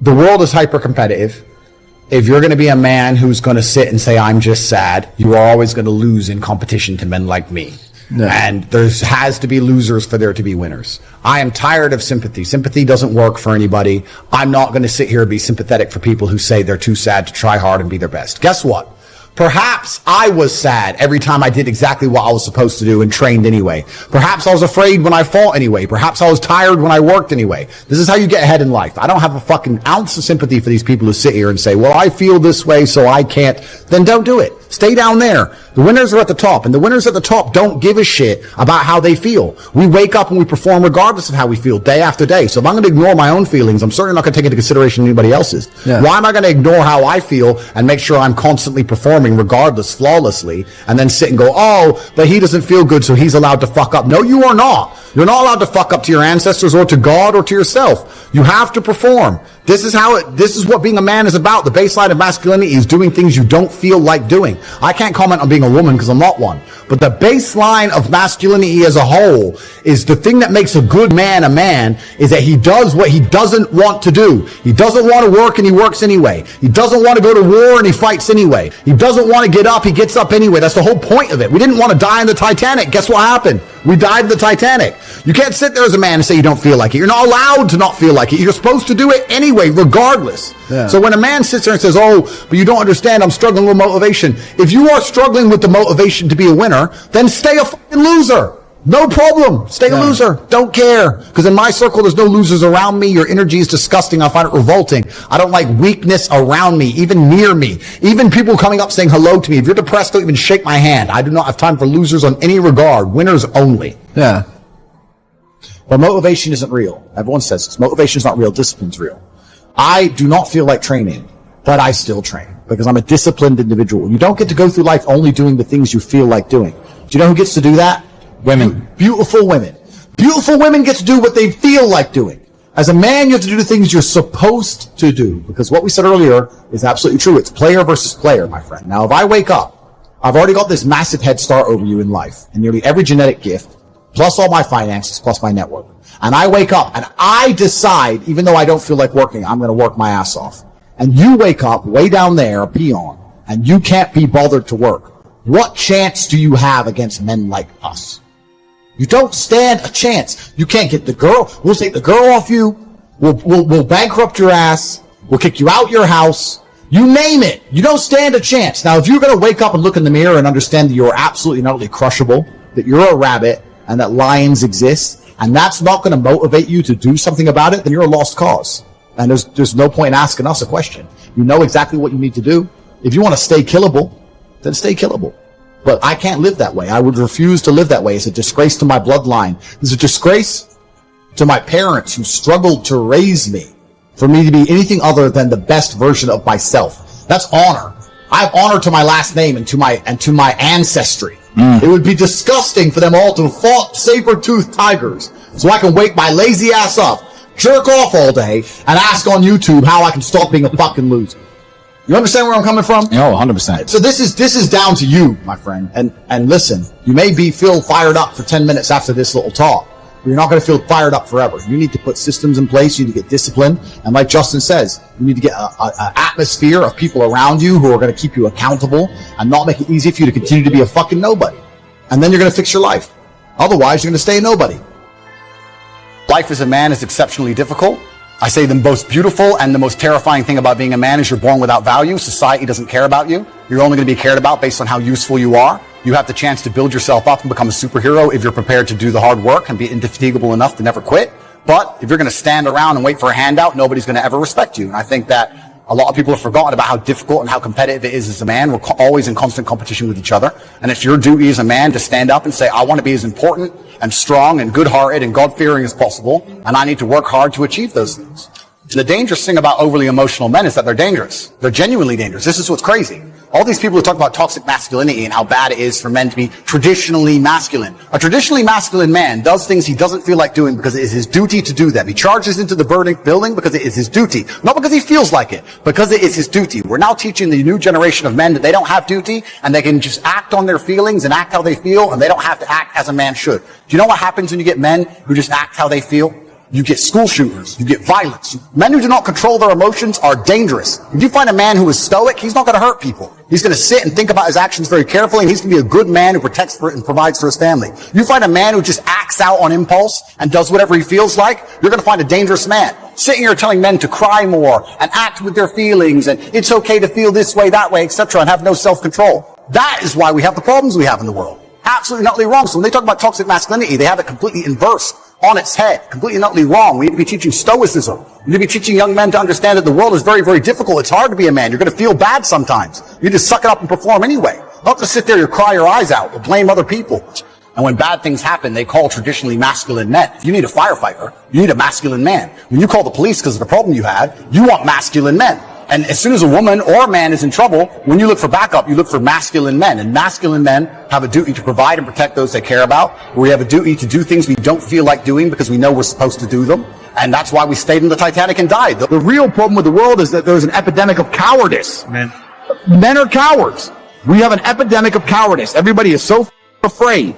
the world is hyper competitive. If you're going to be a man who's going to sit and say, I'm just sad, you are always going to lose in competition to men like me. No. And there has to be losers for there to be winners. I am tired of sympathy. Sympathy doesn't work for anybody. I'm not going to sit here and be sympathetic for people who say they're too sad to try hard and be their best. Guess what? Perhaps I was sad every time I did exactly what I was supposed to do and trained anyway. Perhaps I was afraid when I fought anyway. Perhaps I was tired when I worked anyway. This is how you get ahead in life. I don't have a fucking ounce of sympathy for these people who sit here and say, well, I feel this way, so I can't. Then don't do it. Stay down there. The winners are at the top, and the winners at the top don't give a shit about how they feel. We wake up and we perform regardless of how we feel day after day. So if I'm going to ignore my own feelings, I'm certainly not going to take into consideration anybody else's. Yeah. Why am I going to ignore how I feel and make sure I'm constantly performing regardless, flawlessly, and then sit and go, oh, but he doesn't feel good, so he's allowed to fuck up. No, you are not. You're not allowed to fuck up to your ancestors or to God or to yourself. You have to perform. This is what being a man is about. The baseline of masculinity is doing things you don't feel like doing. I can't comment on being a woman because I'm not one. But the baseline of masculinity as a whole is the thing that makes a good man is that he does what he doesn't want to do. He doesn't want to work and he works anyway. He doesn't want to go to war and he fights anyway. He doesn't want to get up, he gets up anyway. That's the whole point of it. We didn't want to die in the Titanic. Guess what happened? We died in the Titanic. You can't sit there as a man and say you don't feel like it. You're not allowed to not feel like it. You're supposed to do it anyway, regardless. Yeah. So when a man sits there and says, oh, but you don't understand, I'm struggling with motivation. If you are struggling with the motivation to be a winner, then stay a fucking loser. No problem. Stay a loser. Don't care. Because in my circle, there's no losers around me. Your energy is disgusting. I find it revolting. I don't like weakness around me, even near me. Even people coming up saying hello to me. If you're depressed, don't even shake my hand. I do not have time for losers on any regard. Winners only. Yeah. But motivation isn't real. Everyone says this. Motivation is not real. Discipline's real. I do not feel like training, but I still train because I'm a disciplined individual. You don't get to go through life only doing the things you feel like doing. Do you know who gets to do that? Women. Beautiful women. Beautiful women get to do what they feel like doing. As a man, you have to do the things you're supposed to do because what we said earlier is absolutely true. It's player versus player, my friend. Now, if I wake up, I've already got this massive head start over you in life and nearly every genetic gift, plus all my finances, plus my network. And I wake up and I decide, even though I don't feel like working, I'm going to work my ass off. And you wake up way down there, a peon, and you can't be bothered to work. What chance do you have against men like us? You don't stand a chance. You can't get the girl. We'll take the girl off you. We'll bankrupt your ass. We'll kick you out your house. You name it. You don't stand a chance. Now, if you're going to wake up and look in the mirror and understand that you're absolutely not only crushable, that you're a rabbit and that lions exist, and that's not going to motivate you to do something about it, then you're a lost cause. And there's no point in asking us a question. You know exactly what you need to do. If you want to stay killable, then stay killable. But I can't live that way. I would refuse to live that way. It's a disgrace to my bloodline. It's a disgrace to my parents who struggled to raise me for me to be anything other than the best version of myself. That's honor. I have honor to my last name and to my ancestry. It would be disgusting for them all to have fought saber-toothed tigers so I can wake my lazy ass up, jerk off all day, and ask on YouTube how I can stop being a fucking loser. You understand where I'm coming from? Oh, 100%. So this is down to you, my friend. And listen, you may feel fired up for 10 minutes after this little talk, but you're not going to feel fired up forever. You need to put systems in place. You need to get discipline. And like Justin says, you need to get an atmosphere of people around you who are going to keep you accountable and not make it easy for you to continue to be a fucking nobody. And then you're going to fix your life. Otherwise, you're going to stay a nobody. Life as a man is exceptionally difficult. I say the most beautiful and the most terrifying thing about being a man is you're born without value. Society doesn't care about you. You're only going to be cared about based on how useful you are. You have the chance to build yourself up and become a superhero if you're prepared to do the hard work and be indefatigable enough to never quit. But if you're going to stand around and wait for a handout, nobody's going to ever respect you. And I think that a lot of people have forgotten about how difficult and how competitive it is as a man. We're always in constant competition with each other. And it's your duty as a man to stand up and say, I want to be as important and strong and good-hearted and God-fearing as possible. And I need to work hard to achieve those things. And the dangerous thing about overly emotional men is that they're dangerous. They're genuinely dangerous. This is what's crazy. All these people who talk about toxic masculinity and how bad it is for men to be traditionally masculine. A traditionally masculine man does things he doesn't feel like doing because it is his duty to do them. He charges into the burning building because it is his duty. Not because he feels like it, because it is his duty. We're now teaching the new generation of men that they don't have duty and they can just act on their feelings and act how they feel and they don't have to act as a man should. Do you know what happens when you get men who just act how they feel? You get school shooters. You get violence. Men who do not control their emotions are dangerous. If you find a man who is stoic, he's not going to hurt people. He's going to sit and think about his actions very carefully, and he's going to be a good man who protects and provides for his family. You find a man who just acts out on impulse and does whatever he feels like, you're going to find a dangerous man. Sitting here telling men to cry more and act with their feelings, and it's okay to feel this way, that way, etc., and have no self-control. That is why we have the problems we have in the world. Absolutely not wrong. So when they talk about toxic masculinity, they have it completely inverse, on its head, completely and utterly wrong. We need to be teaching stoicism. We need to be teaching young men to understand that the world is very, very difficult. It's hard to be a man. You're going to feel bad sometimes. You just suck it up and perform anyway. Not to sit there and cry your eyes out or blame other people. And when bad things happen, they call traditionally masculine men. If you need a firefighter, you need a masculine man. When you call the police because of the problem you had, you want masculine men. And as soon as a woman or a man is in trouble, when you look for backup, you look for masculine men. And masculine men have a duty to provide and protect those they care about. We have a duty to do things we don't feel like doing because we know we're supposed to do them. And that's why we stayed in the Titanic and died. The real problem with the world is that there's an epidemic of cowardice. Men are cowards. We have an epidemic of cowardice. Everybody is so afraid